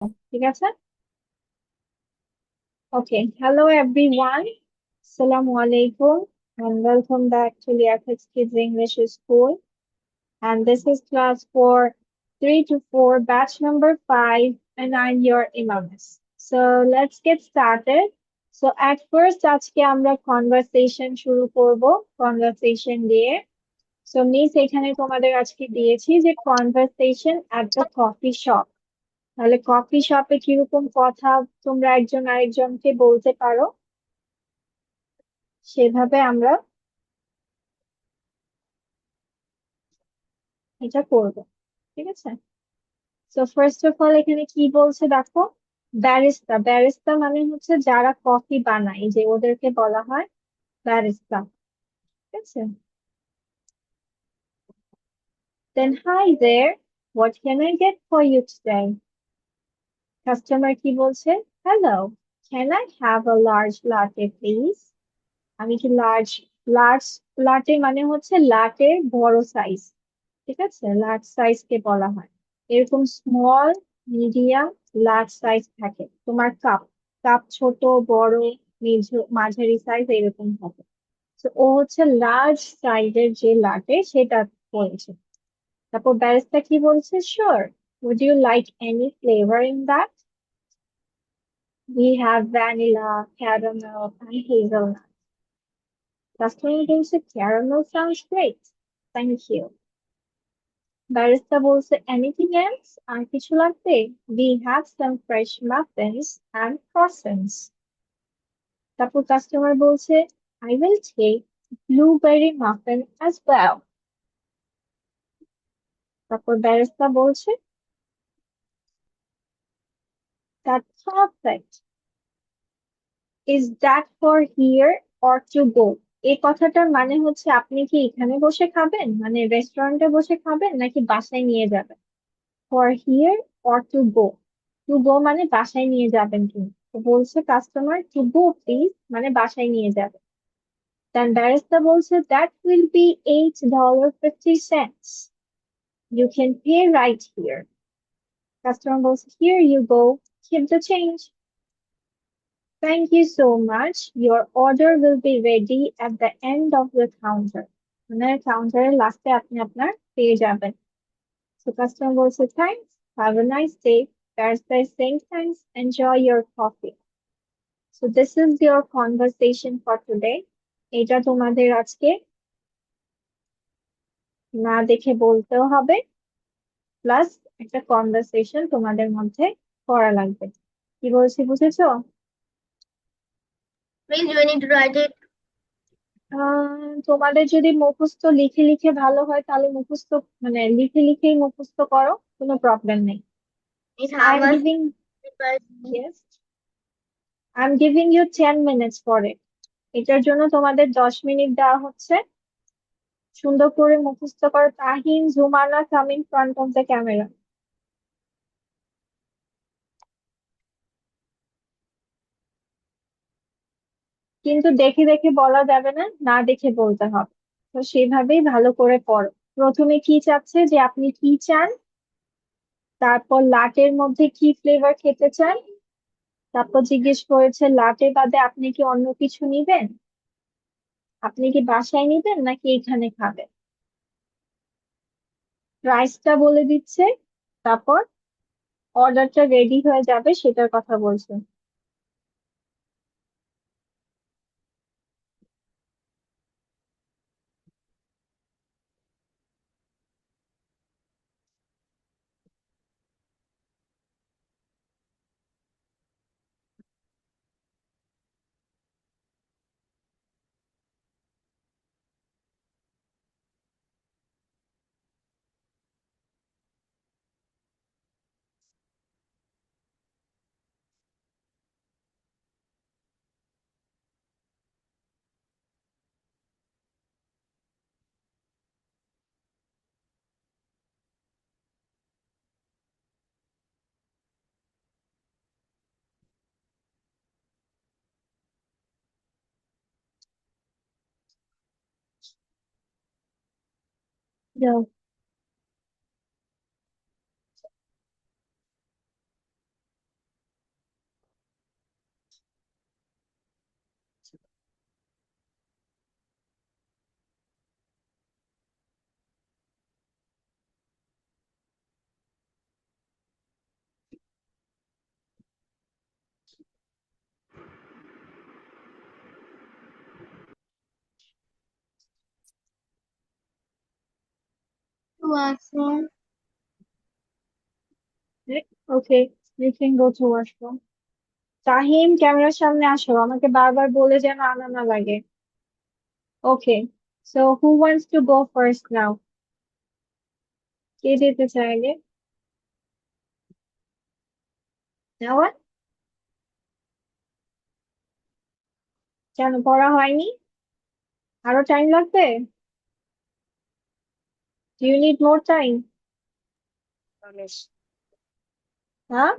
ঠিক আছে? Okay. Hello everyone. Assalamu alaikum and welcome back to Liaquat Kids English School. And this is class for 3 to 4, batch number 5, and I'm your Imamis. So let's get started. So at first আজকে আমরা conversation শুরু করব, conversation দিয়ে। So miss এখানে তোমাদের আজকে দিয়েছি যে conversation at the coffee shop. তাহলে কফি শপে কিরকম কথা তোমরা একজন আরেকজনকে বলতে পারো সেভাবে আমরা এটা করব। ঠিক আছে? সো ফার্স্ট অফ অল এখানে কি বলছে দেখো, ব্যারিস্তা। ব্যারিস্তা মানে হচ্ছে যারা কফি বানায়, যে ওদেরকে বলা হয় ব্যারিস্তা। ঠিক আছে? Then hi there, what can I get for you today? Customer কি বলছে? Hello, can I have a large latte please? আমি কি লার্জ, লার্জ লাটে মানে হচ্ছে লাটের বড় সাইজ। ঠিক আছে? লার্জ সাইজ কে বলা হয়। এরকম স্মল, মিডিয়াম, লার্জ সাইজ থাকে। তোমার কাপ, কাপ ছোট, বড়, মাঝারি সাইজ এরকম থাকে। তো ও হচ্ছে লার্জ সাইজের যে লাটে সেটা বলছে। তারপর ব্যারিস্টা কি বলছে? Sure, would you like any flavor in that? We have vanilla, caramel and hazelnut. Customer বলছে caramel sounds great, thank you. ব্যারিস্টা বলছে এনিথিং এলস, আর কিছু লাগবে? We have some fresh muffins and croissants. তারপর কাস্টমার বলছে I will take blueberry muffin as well. তারপর ব্যারিস্টা বলছে that's perfect. Is that for here or to go? এই কথাটার মানে হচ্ছে আপনি কি এখানে বসে খাবেন, মানে রেস্টুরেন্টে বসে খাবেন নাকি বাসায় নিয়ে যাবেন? For here or to go? To go মানে বাসায় নিয়ে যাবেন তুমি। তো বলছে কাস্টমার to go please মানে বাসায় নিয়ে যাবে। Then barista বলছে that will be $8.50. You can pay right here. Customer বলছে here you go. Keep the change. Thank you so much. Your order will be ready at the end of the counter. মানে কাউন্টারের লাস্টে আপনি আপনার পেয়ে যাবেন। So customer বলছে thanks. Have a nice day. Barista is saying thanks. Enjoy your coffee. So this is your conversation for today. এটা তোমাদের আজকে না দেখে বলতেও হবে, প্লাস একটা কনভারসেশন তোমাদের মধ্যে করা লাগবে। কি বলছি বুঝেছো? Means you need to write it. তোমাদের যদি মুখস্থ লিখে লিখে ভালো হয় তাহলে মুখস্থ, মানে লিখে লিখেই মুখস্থ করো, কোনো প্রবলেম নেই। Means I how am much giving, requires. Yes, I am giving you 10 minutes for it. এটার জন্য তোমাদের 10 মিনিট দেওয়া হচ্ছে। সুন্দর করে মুখস্থ করো। Tahin, Jumana, come in front of the camera. কিন্তু দেখে দেখে বলা যাবে না, না দেখে বলতে হবে। তো সেভাবেই ভালো করে পড়ো। প্রথমে কি চাচ্ছে, যে আপনি কি চান, তারপর লাটের মধ্যে কি ফ্লেভার খেতে চান, তারপর জিজ্ঞেস করেছে লাটে বাদে আপনি কি অন্য কিছু নিবেন, আপনি কি বাসায় নিবেন নাকি এখানে খাবেন। প্রাইসটা বলে দিচ্ছে, তারপর অর্ডারটা রেডি হয়ে যাবে সেটার কথা বলছে। যাও। washroom. Okay, you can go to washroom. Tahim ক্যামেরার সামনে আসো, আমাকে বারবার বলে যেন আনা না লাগে। Okay, so who wants to go first now? কে যেতে চায় আগে? No one? কেন পড়া হয়নি? আরো টাইম লাগবে? Do you need more time? Miss. হ্যাঁ?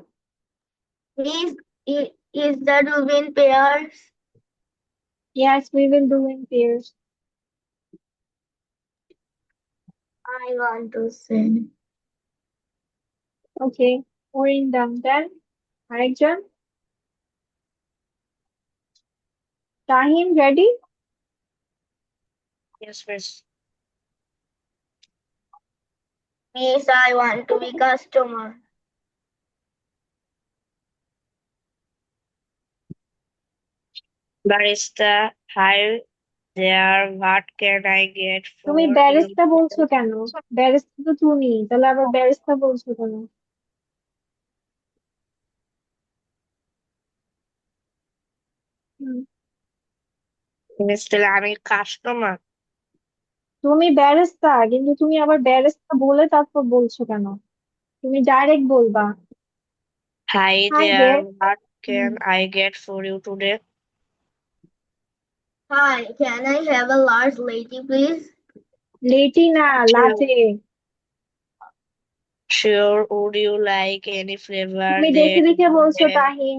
Is that in pairs? Yes, we will do in pairs. I want to say. Okay, Orindam then. আরেকজন? Tahim ready? Yes, miss. Miss, I want to be customer. Barista, hi there. What can I get for তুমি you? Barista বলছো কেন? Barista তো তুমি, তাহলে আবার barista বলছো কেন? হুম, Miss, তাহলে আমি কাস্টমার। তুমি ব্যারিস্তা, কিন্তু তুমি আবার ব্যারিস্তা বলে তারপর বলছো কেন? তুমি ডাইরেক্ট বলবা। Hi Hi there. there. What hmm, can I get for you today? Hi, can I have a large latte, please? লেটি না, Sure. লাটে। Sure. Would you like any flavor তুমি দেখে that দেখে we বলছো have? তাহিম,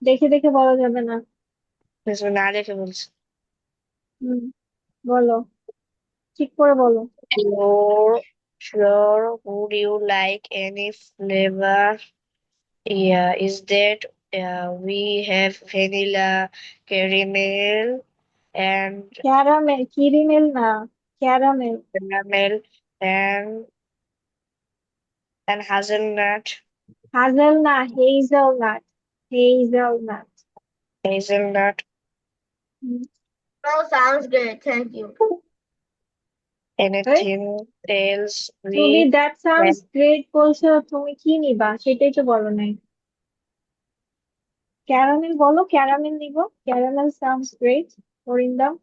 দেখে দেখে বলা যাবে না। Miss, না দেখে বলছি। হুম, বলো, ঠিক করে বলো। Sure. Would you like any flavor? Yeah, is that we have vanilla, caramel, and caramel, কিরিমেল না, caramel. caramel and hazelnut, hazel না, hazelnut, hazelnut. hazelnut, Oh, sounds great. Thank you. anything else তুমি we that sounds have? Great বলছো, তুমি কি নিবা সেটাই তো বলো নাই। ক্যারামেল বলো, ক্যারামেল নিবো, caramel sounds great. Arindam?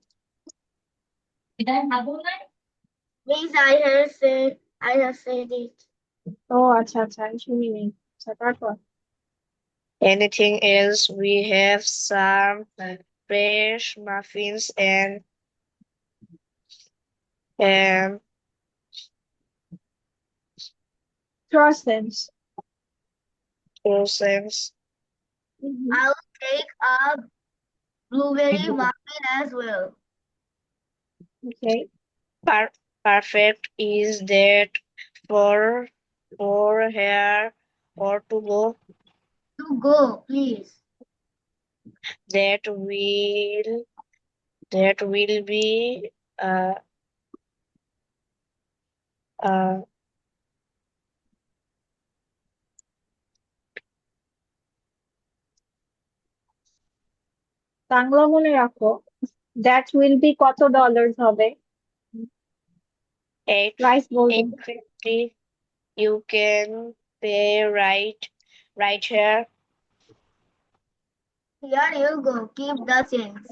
Miss, I have said it. ও আচ্ছা আচ্ছা, আমি শুনিনি। আচ্ছা, তারপর? Anything else we have some fresh muffins and ক্রসেন্টস। croissants. I'll take a blueberry muffin as well. Okay, Perfect. Is that for here or to go? To go, please. That will be uh uh Bangla মনে রাখো। That will be কত dollars হবে? eight price বলবে। 850. You can pay right here. Here you go. Keep the change.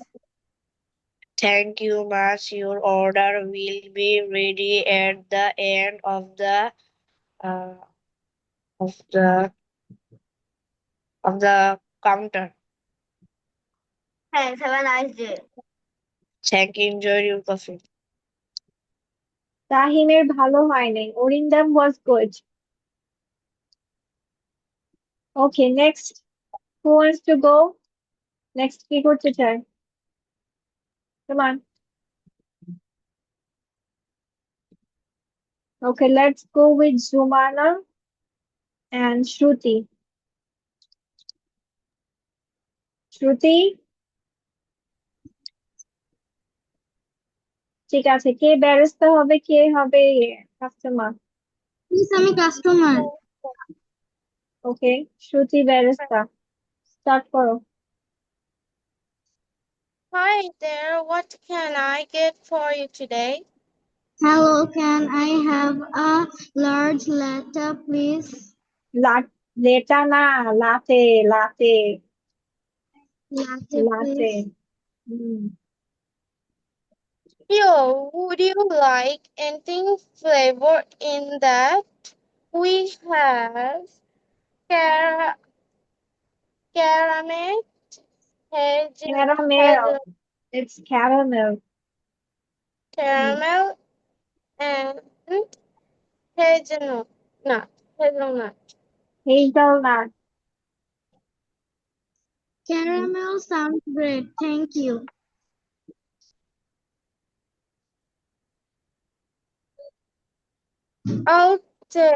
Thank you much. Your order will be ready at the end uh of the of the counter. Thanks. Have a nice day. Thank you. Enjoy your coffee. তাহিমের ভালো হয় নাই, Arindam was good. Okay, next. Who wants to go? Next কি করতে চায়? Come on. Okay, let's go with Zumana and Shruti. Shruti, ঠিক আছে, কে barista হবে, কে হবে কাস্টমার? Miss, আমি কাস্টমার। ওকে, শ্রুতি ব্যারিস্তা, স্টার্ট করো। Hi there, what can I get for you today? Hello, can I have a large latte, please? লেটা না, লাতে, লাতে, Latte, লাতে। please. Hmm. Yo, would you like anything flavor in that? We have car- caramel, Caramel. It's caramel. Hmm. caramel and hazelnut. Hazelnut. Hazelnut. Caramel sounds great. Thank you. I'll take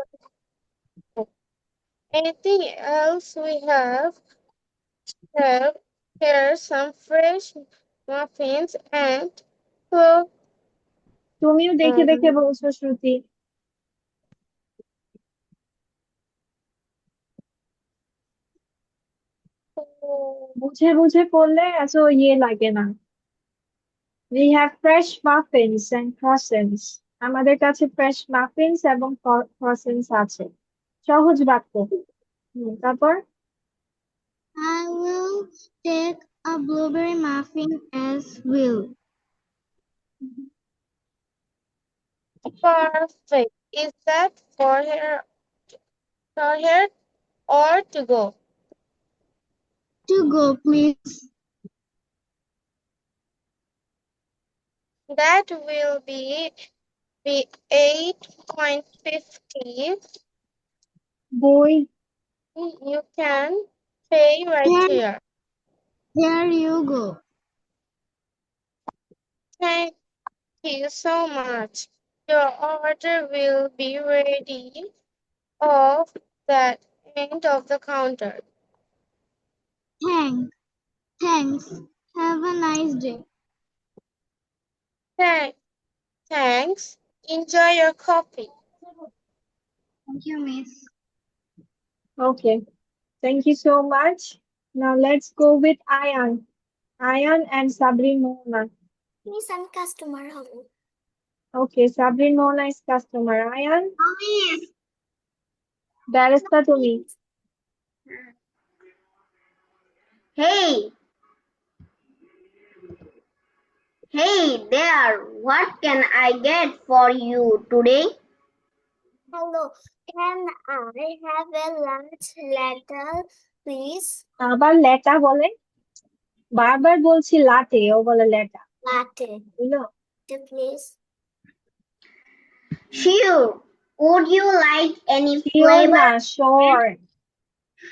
anything else we have here some fresh muffins and cook. তুমিও দেখে দেখে বলছো, শ্রুতি। বুঝে বুঝে পড়লে এত ইয়ে লাগে না। We have fresh muffins and croissants. আমাদের কাছে ফ্রেশ মাফিনস এবং ক্রসেন্টস আছে। সহজ বাক্য। তারপর I will take a blueberry muffin as well. Perfect. Is that for here or to go? To go, please. That will be 8.50. বই। You can pay right Here, here. here you go. Thank you so much. Your order will be ready off that end of the counter. Thanks. Have a nice day. Thanks. Enjoy your coffee. Thank you, miss. Okay. Thank you so much. Now let's go with Ayan. Ayan and Sabrin Mohana. Miss, I'm customer. Hello. Okay, Sabrin Mohana is customer. Ayan, Miss. barista তুমি। Hey, hey there. What can I get for you today? Hello, can I have a lunch letter, please? আবার লেটা বলে, বারবার বলছি লাটে, ও বলে লেটা। Latte, বুঝলো? please. Sure. Would you like any sure flavor? না, sure.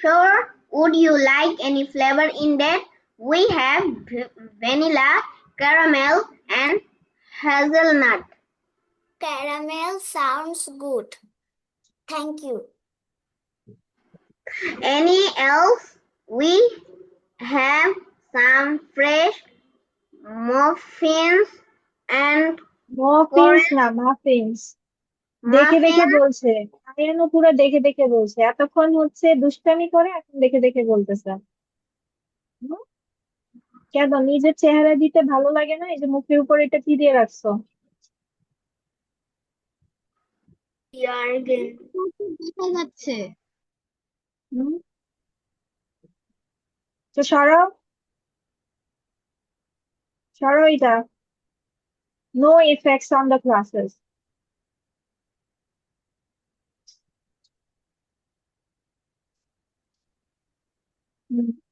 Sure. Would you like any flavor in that? We have vanilla, caramel, and hazelnut. Caramel sounds good. Thank you. Any else? We have some fresh muffins and মফিন্স না, মাফিন্স। দেখে দেখে muffins. বলছে, আয়ানও পুরো দেখে দেখে বলছে, এতক্ষণ হচ্ছে দুষ্টামি করে, এখন দেখে দেখে বলতেছে। হুম? কেন নিজের চেহারা দিতে ভালো লাগে না? এই যে মুখের উপর এটা কি দিয়ে রাখছো? দেখা যাচ্ছে। হুম? তো সরাও, সরাও এটা। No effects on the classes.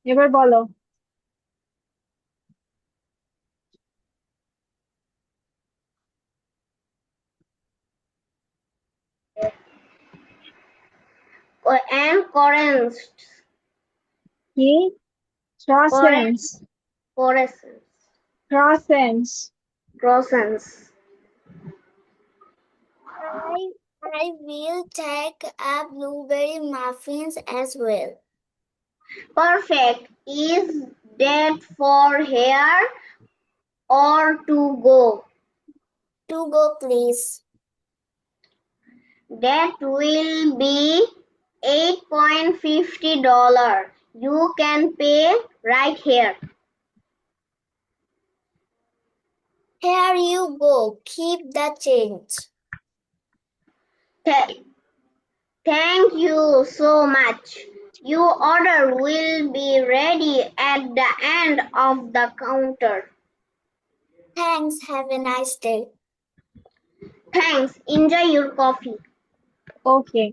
এবার বলো। And currants. কি? Croissants. Croissants. Croissants. Croissants. I will take a blueberry muffins as well. Perfect. Is that for here or to go? To go, please. That will be $8.50. You can pay right here. Here you go. Keep the change. Thank you so much. Your order will be ready at the end of the counter. Thanks. Have a nice day. Thanks. Enjoy your coffee. Okay.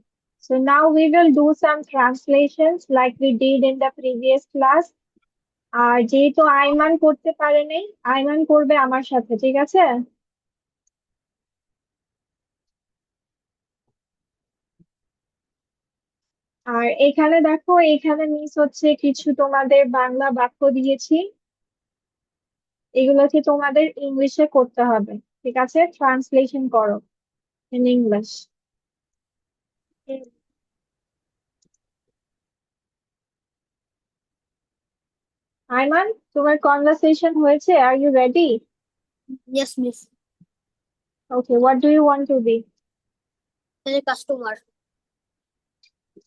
So now we will do some translations like we did in the previous class. আর যেহেতু আইমান করতে পারে নাই, আইমান করবে আমার সাথে, ঠিক আছে? আর এখানে দেখো, এখানে মিস হচ্ছে কিছু তোমাদের বাংলা বাক্য দিয়েছি, এগুলোকে তোমাদের ইংলিশে করতে হবে, ঠিক আছে? ট্রান্সলেশন করো ইন ইংলিশ। আইমান, তোমার কনভারসেশন হয়েছে? Are you ready? Yes, miss. Okay, what do you want to be? A customer.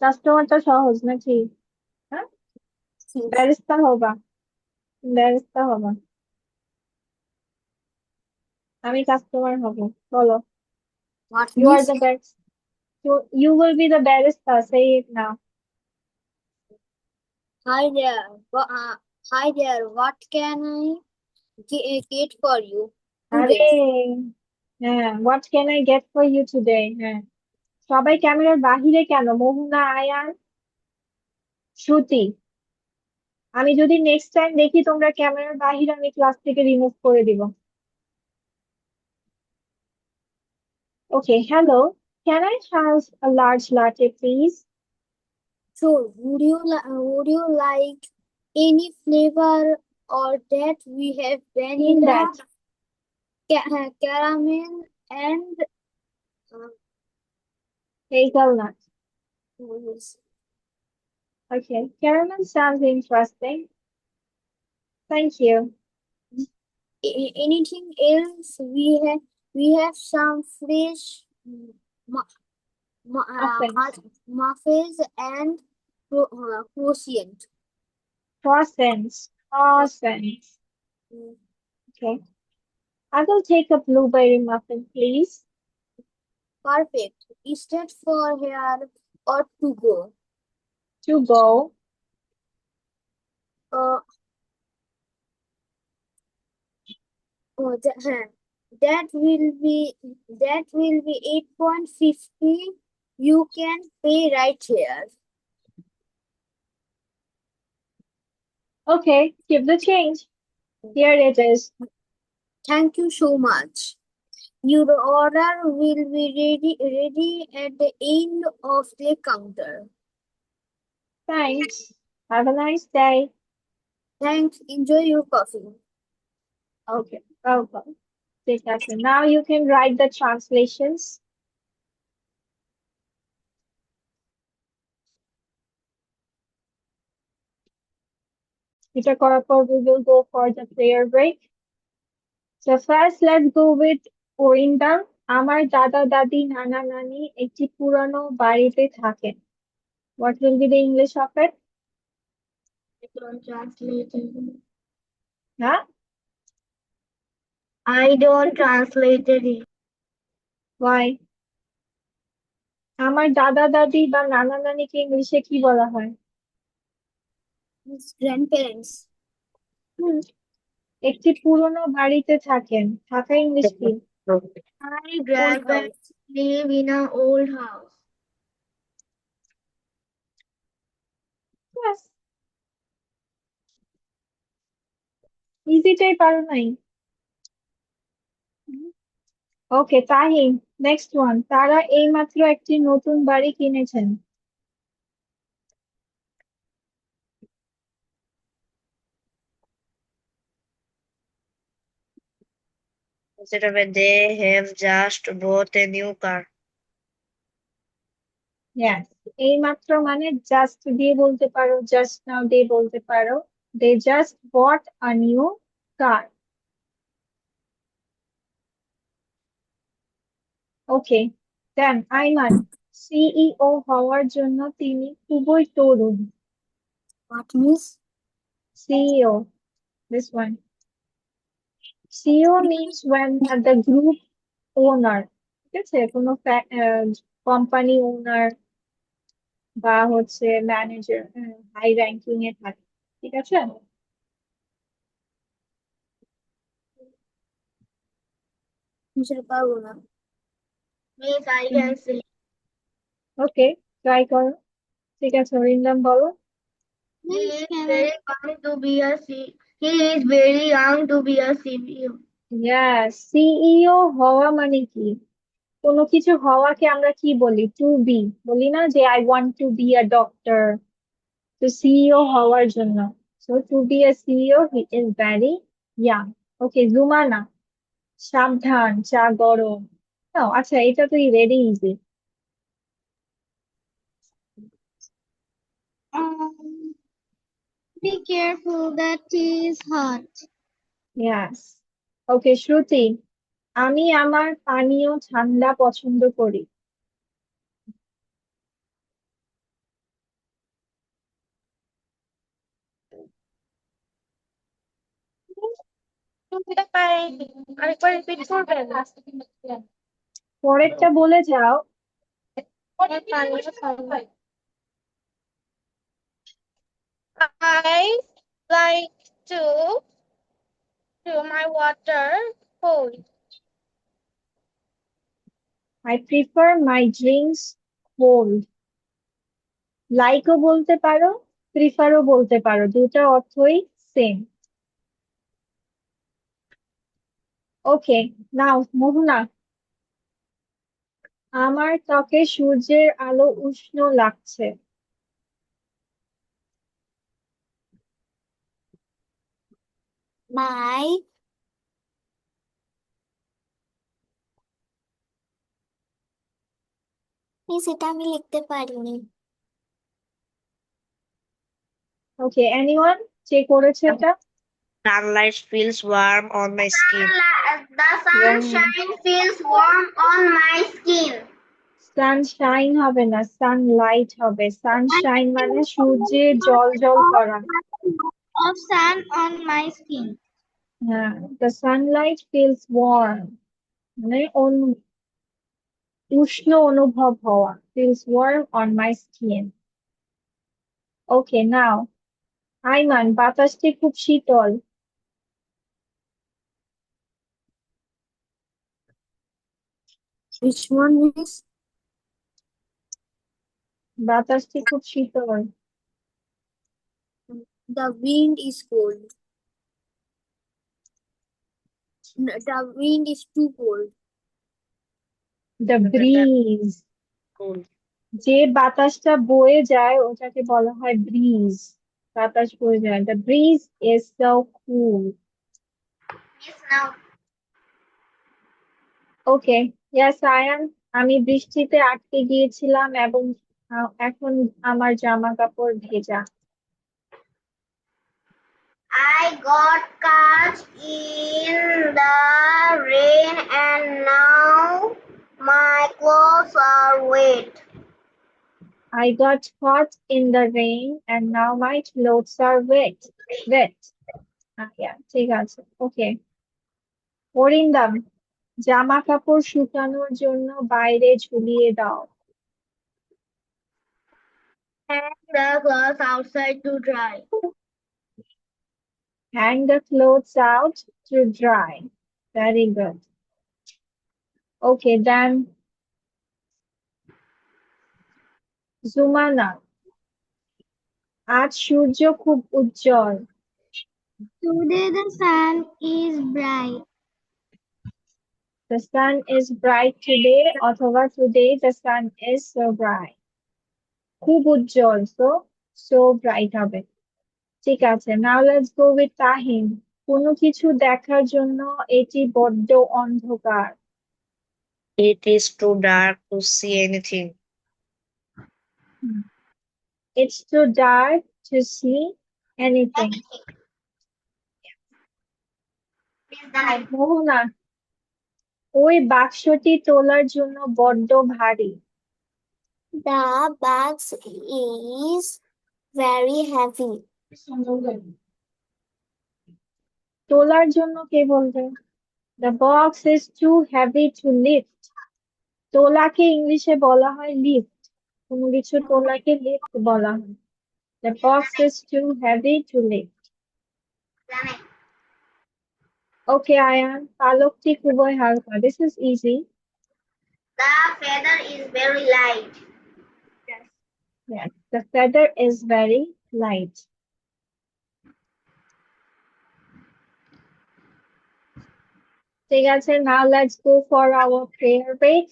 কাস্টমারটা সহজ নাকি? হ্যাঁ, ব্যারিস্তা হবা, ব্যারিস্তা হবা। আমি কাস্টমার হব, বলো। What, You are miss? the best. You will be the barista. Say it now. Hi there. Hi there. What can I get for you আরে today? হ্যাঁ, what can I get for you today? হ্যাঁ, সবাই ক্যামেরার বাহিরে কেন? মোহনা, আয়ান, শ্রুতি, আমি যদি next time দেখি তোমরা ক্যামেরার বাহিরে, আমি ক্লাস থেকে রিমুভ করে দিব। ওকে, hello, can I have a large latte please? Sure. Would you like any flavor or that we have In vanilla, that, caramel, and hazelnut. yes. Okay, caramel sounds interesting. Thank you. Anything else? We have some fresh Muffins. muffins and croissant. Croissants. Croissants. Okay. I will take a blueberry muffin, please. Perfect. Is that for here or to go? To go. Uh, oh, that will be 8.50. You can pay right here. Okay, keep the change. Here it is. Thank you so much. Your order will be ready at the end of the counter. Thanks. Have a nice day. Thanks. Enjoy your coffee. Okay, welcome. Take that. Now you can write the translations. এটা করার পর we will go for the prayer break. So first let's go with Orinda. আমার দাদা দাদি নানা নানি একটি পুরানো বাড়িতে থাকেন. What will be the English of it? I don't translate it. Huh? I don't translate it. Why? আমার দাদা দাদি বা নানা নানিকে ইংলিশে কি বলা হয়? His grandparents. একটি পুরনো বাড়িতে থাকেন, থাকা ইংলিশ কি? My grandparents live in an old house. Yes. ইজিটাই পারো নাই। ওকে, তাহিম, নেক্সট ওয়ান। তারা এইমাত্র একটি নতুন বাড়ি কিনেছেন। Instead of it, they have just bought a new car. Yes, এইমাত্র মানে জাস্ট দিয়ে বলতে পারো, জাস্ট নাও দিয়ে বলতে পারো। They just bought a new car. Okay, then Aiman, CEO হওয়ার জন্য তিনি খুবই তরুণ। What, miss? CEO, this one. CEO means when the group owner, ঠিক আছে, কোনো কোম্পানি ওনার বা হচ্ছে ম্যানেজার হাই র্যাঙ্কিং এ থাকে, ঠিক আছে। Answer পারবো না। Miss, I can say. Okay, try করো। ঠিক আছে, অরিন্দম বলো। He is very young to be a He is very young to be a CEO. Yes, CEO হওয়া মানে কি? কোনো কিছু হওয়াকে আমরা কি বলি? টু বি বলি না, যে I want to be a doctor, তো সিইও হওয়ার জন্য। So to be a CEO he is very young. Okay, Jumana, সাবধান, চা গরম। আচ্ছা, এটা তো very easy. Be careful, that tea is hot. Yes. Okay, Shruti, আমি আমার পানীয় ঠান্ডা পছন্দ করি। শুনতে পাইনি, আরেকবার রিপিট করবেন? পরেরটা বলে যাও। আমার পানীয় ঠান্ডা। I like to my water cold. I prefer my drinks cold. লাইকও বলতে পারো, প্রিফারও বলতে পারো, দুটার অর্থই সেম। ওকে, নাও মোহনা, আমার ত্বকে সূর্যের আলো উষ্ণ লাগছে। My Miss, এটা আমি লিখতে পারিনি। ওকে, এনিওয়ান যে করেছে এটা? Sunlight feels warm on my skin. The sunshine feels warm on my skin. Sunshine হবে না, সানলাইট হবে। সানশাইন মানে সূর্যের জল জল করা। Of sun on my skin. হ্যাঁ, the sunlight feels warm মানে উষ্ণ অনুভব হওয়া, feels warm on my skin. ওকে, নাও আইমান, বাতাসটি খুব শীতল। Which one is? বাতাসটি খুব শীতল। The wind is cold. The wind is too cold. The breeze, Cool. যে বাতাসটা বয়ে যায় ওটাকে বলা হয় ব্রিজ। বাতাস বয়ে যায়, the breeze is so cool. Yes, now. ওকে, ইয়াস আয়ান, আমি বৃষ্টিতে আটকে গিয়েছিলাম এবং এখন আমার জামা কাপড় ভেজা। I got caught in the rain and now my clothes are wet. I got caught in the rain and now my clothes are wet. Wet. Yeah, ঠিক আছে। ওকে, অরিন্দম, জামা কাপড় শুকানোর জন্য বাইরে ঝুলিয়ে দাও। Hang the clothes outside to dry. Hang the clothes out to dry. Very good. Okay, then Jumana, আজ সূর্য খুব উজ্জ্বল। Today the sun is bright. The sun is bright today, অথবা today the sun is so bright. খুব উজ্জ্বল, so bright হবে। ঠিক আছে, now let's go with Tahim. কোনো কিছু দেখার জন্য এটি বড্ড অন্ধকার। It is too dark to see anything. It's too dark to see anything. মোহনা, ওই বাক্সটি তোলার জন্য বড্ড ভারী। The box is very heavy. তোলার জন্য কে বলবে? The box is too heavy to lift. তোলাকে ইংলিশে বলা হয় লিফট। কোনো কিছু তোলাকে লিফট বলা হয়। The box is too heavy to lift. Okay, Ayan. পালকটি খুবই হালকা. This is easy. The feather is very light. Yes, the feather is very light. ঠিক আছে, now let's go for our prayer break.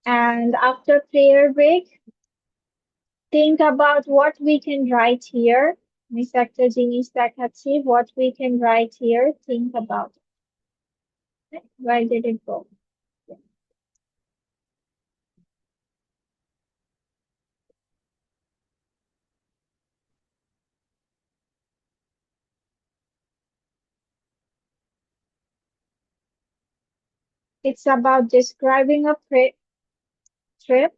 And after prayer break, think about what we can write here. Miss একটা জিনিস দেখাচ্ছি, what we can write here. Think about it. Where did it go? It's about describing a trip.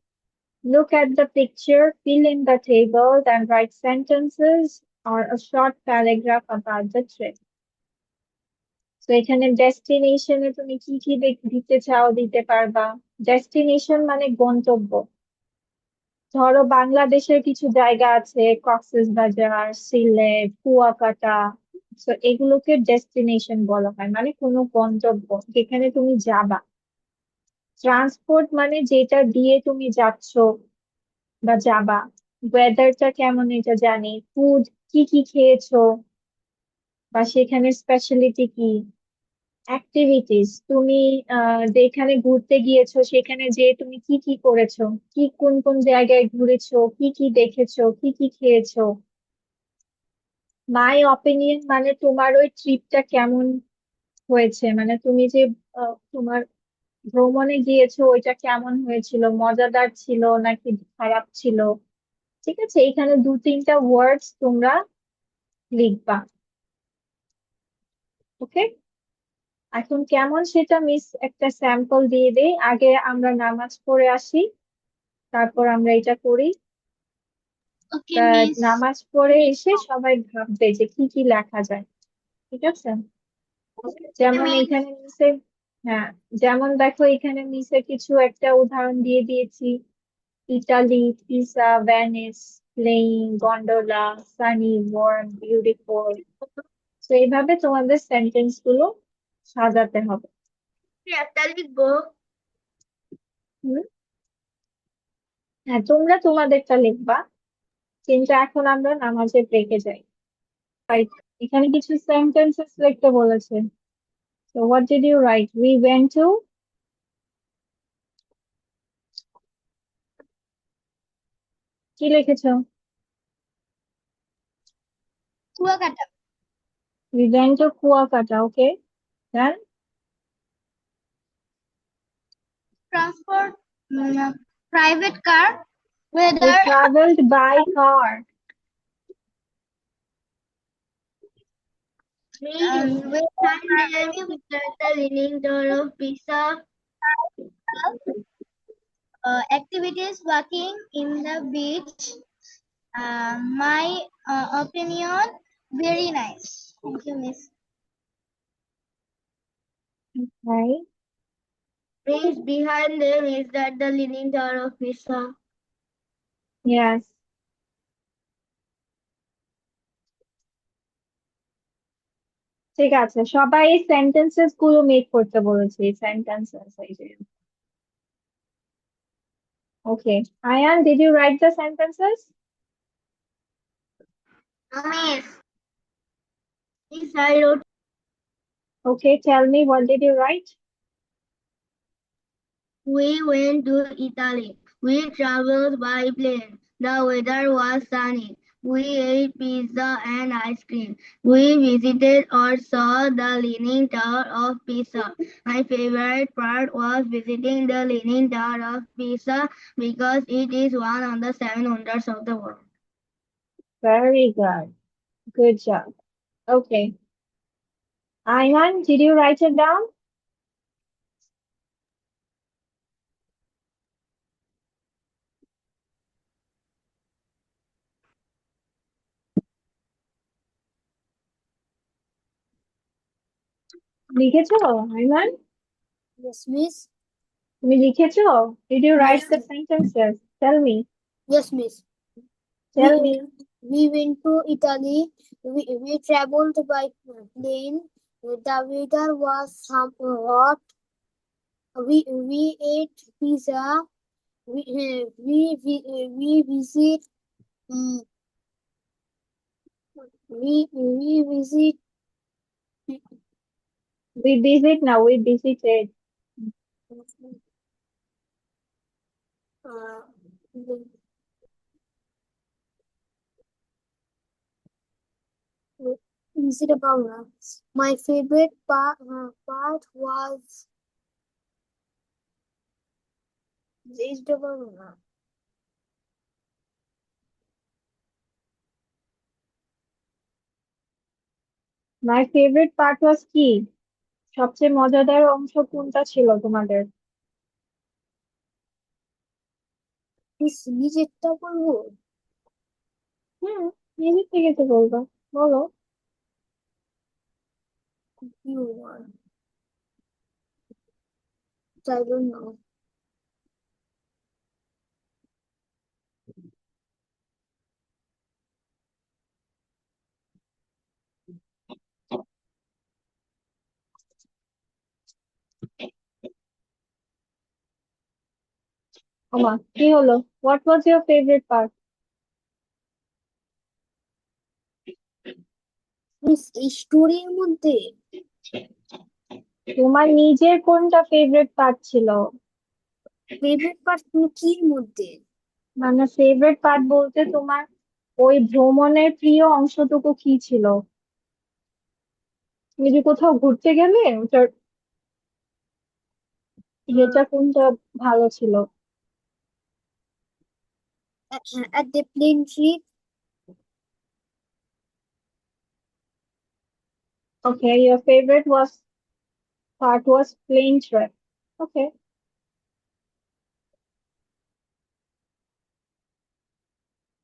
Look at the picture, fill in the table, then write sentences or a short paragraph about the trip. So এখানে ডেস্টিনেশনে তুমি কি কি দিতে চাও দিতে পারবা। Destination মানে গন্তব্য। ধরো বাংলাদেশের কিছু জায়গা আছে, কক্সেস বাজার, সিলেট, কুয়াকাটা। তো এগুলোকে ডেস্টিনেশন বলা হয়, মানে কোনো গন্তব্য যেখানে তুমি যাবা। ট্রান্সপোর্ট মানে যেটা দিয়ে তুমি যাচ্ছ বা যাবা। ওয়েদারটা কেমন এটা জানি। ফুড কি কি খেয়েছো বা সেখানে স্পেশালিটি কি। অ্যাক্টিভিটিস তুমি যেখানে ঘুরতে গিয়েছো সেখানে যে তুমি কি কি করেছো, কি কোন কোন জায়গায় ঘুরেছো, কি কি দেখেছো, কি কি খেয়েছো। মাই অপিনিয়ন মানে তোমার ওই ট্রিপটা কেমন হয়েছে, মানে তুমি যে তোমার ভ্রমণে গিয়েছো ওইটা কেমন হয়েছিল, মজাদার ছিল নাকি খারাপ ছিল। ঠিক আছে, এখানে দু তিনটা ওয়ার্ডস তোমরা লিখবা। ওকে, এখন কেমন সেটা মিস একটা স্যাম্পল দিয়ে দেই। আগে আমরা নামাজ পড়ে আসি, তারপর আমরা এটা করি। Okay, তা Miss. নামাজ পড়ে এসে সবাই ভাববে যে কি কি লেখা যায়। ঠিক আছে, যেমন Miss. এখানে মিসে, হ্যাঁ, যেমন দেখো এখানে মিসে কিছু একটা উদাহরণ দিয়ে দিয়েছি। Italy, Pisa, Venice, playing, gondola, sunny, warm, beautiful. তো এইভাবে তোমাদের সেন্টেন্স গুলো সাজাতে হবে। একটা লিখবো। হুম, হ্যাঁ, তোমরা তোমাদেরটা লিখবা, কিন্তু এখন আমরা নামাজের ব্রেকে যাই। Right. এখানে কিছু সেন্টেন্সেস লিখতে বলেছে। So what did you write? We went to, কি লিখেছো? Kuakata. We went to Kuakata, okay? Then Transport, private car. we Weather. traveled by car. We find the Leaning Tower of Pisa. Activities walking in the beach. My opinion, very nice. Thank you, Miss. Okay. Miss, behind them is that the Leaning Tower of Pisa. Yes. ঠিক আছে, সবাই এই sentences গুলো make করতে বলেছে, এই sentences এই যে। Okay. Ayan, did you write the sentences? Miss. Miss, I wrote. Okay, tell me, what did you write? We went to Italy. We traveled by plane. The weather was sunny. We ate pizza and ice cream. We visited or saw the Leaning Tower of Pisa. My favorite part was visiting the Leaning Tower of Pisa because it is one of the seven wonders of the world. Very good. Good job. Okay. Ayman, did you write it down? লিখেছো Ayman? Yes, miss. তুমি লিখেছো? Did you write Yes, the sentences? Tell me. yes, miss. Tell We me. we went to Italy. We traveled by plane. The weather was hot. We ate pizza. We visit um, we visit We visit now. We visited. uh, visit about my favorite part was vegetable. My favorite part was কি? সবচেয়ে মজাদার অংশ কোনটা ছিল তোমাদের? নিজেরটা বলবো? হুম, নিজের থেকে তো বলবো। বলো। You want? I don't know. ওমা, কি হলো? What was your favorite part? এই স্টোরির মধ্যে তোমার নিজের কোনটা ফেভারিট পার্ট ছিল? ফেভারিট পার্ট কির মধ্যে? মানে ফেভারিট পার্ট বলতে তোমার ওই ভ্রমণের প্রিয় অংশটুকু কি ছিল? তুমি যে কোথাও ঘুরতে গেলে ওটার যেটা কোনটা ভালো ছিল? At the plane trip. Okay, your favorite was part was plane trip. Okay,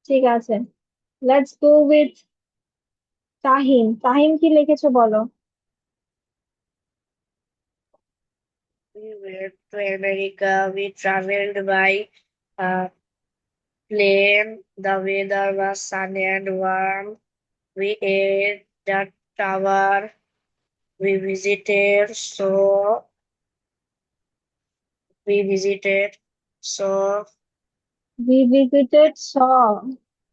ঠিক আছে। Let's go with Tahim. Tahim কি লিখেছো বলো? We went to America. We traveled by plane. The weather was sunny and warm. We ate the tower. We visited. We visited. So We visited saw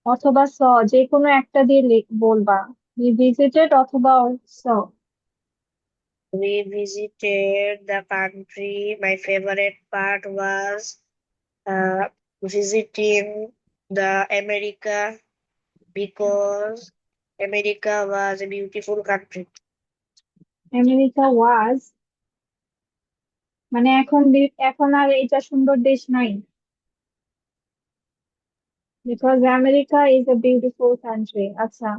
অথবা saw যে কোনো একটা দিয়ে বলবা। We visited অথবা saw. we visited the country. My favorite part was visiting the America because America was a beautiful country. America was মানে এখন আর এটা সুন্দর দেশ নাই। Because America is a beautiful country. আচ্ছা,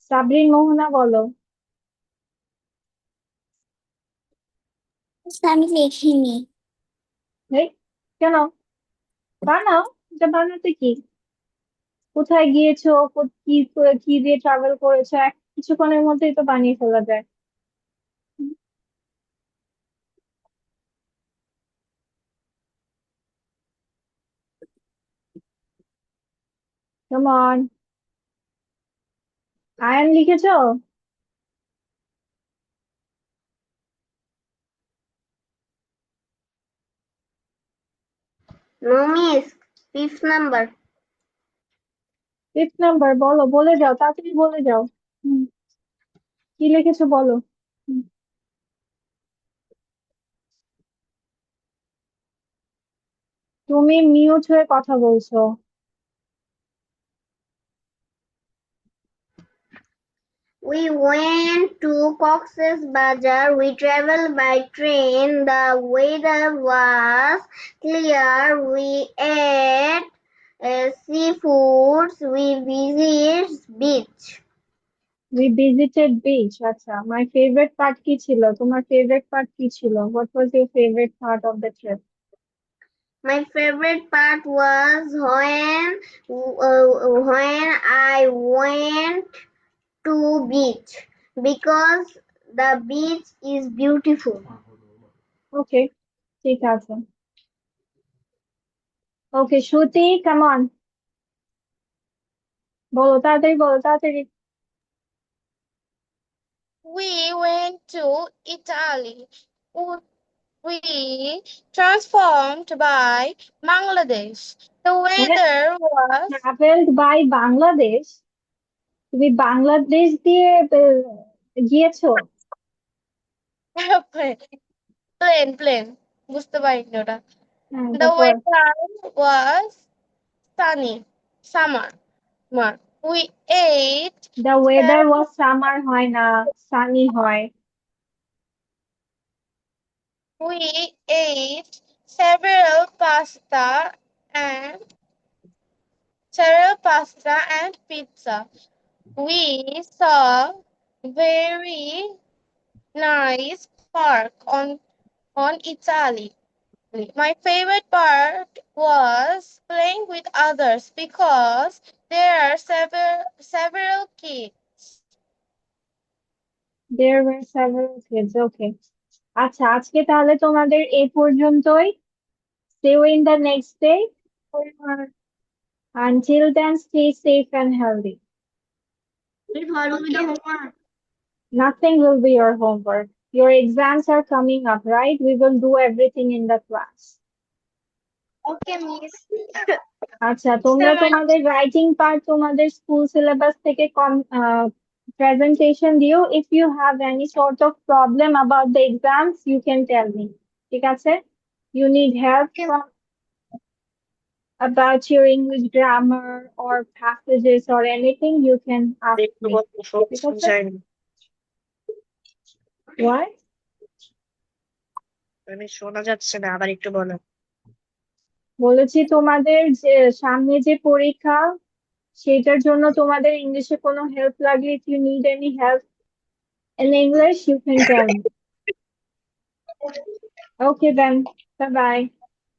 সাবরিন মোহনা বলো। আমি লিখিনি। এই, কেন? বানাও। এটা বানাতে কি? কোথায় গিয়েছো, কি দিয়ে ট্রাভেল করেছো, কিছুক্ষণের মধ্যেই তো বানিয়ে ফেলা যায়। Come on. আয়ান লিখেছো? No, miss. Fifth number. Fifth number বলো, বলে যাও, তাড়াতাড়ি বলে যাও। হুম, কি লিখেছো বলো। হুম, তুমি মিউট হয়ে কথা বলছো। We went to Cox's Bazar. We traveled by train. The weather was clear. We ate seafoods. We visited beach. We visited beach. আচ্ছা, my favorite part কি ছিল? তোমার favorite part কি ছিল? What was your favorite part of the trip? My favorite part was when I went to beach because The beach is beautiful. ওকে, ঠিক আছে। ওকে, শ্রুতি, come on, বলো তাড়াতাড়ি, বলো তাড়াতাড়ি। We went to Italy. We transformed by Bangladesh. The weather was travelled by Bangladesh? তুমি বাংলাদেশ দিয়ে গিয়েছো? plain. বুঝতে পারিনি ওটা। হ্যাঁ, The তারপর? weather was sunny. Summer. We ate the weather was summer হয় না, সানি হয়। we ate several and pizza. We saw very nice park on Italy. My favorite part was playing with others because there are several kids. There were several kids. Okay. আচ্ছা, আজকে তাহলে তোমাদের এই পর্যন্তই। See you in the next day. Until then, stay safe and healthy. What will be the homework? Nothing will be your homework. Your exams are coming up, right? We will do everything in the class. Okay, miss. আচ্ছা, তোমরা তোমাদের writing part তোমাদের school syllabus থেকে presentation দিও। If you have any sort of problem about the exams, you can tell me. ঠিক আছে? You need help from about your English grammar or passages or anything, you can ask একটু me. বলো, সব ঠিক আছে? যায়নি। What? মানে শোনা যাচ্ছে না, আবার একটু বলো। বলেছি তোমাদের যে সামনে যে পরীক্ষা, সেটার জন্য তোমাদের ইংলিশে কোনো হেল্প লাগলে, if you need any help in English, you can tell me. Okay then. Bye bye.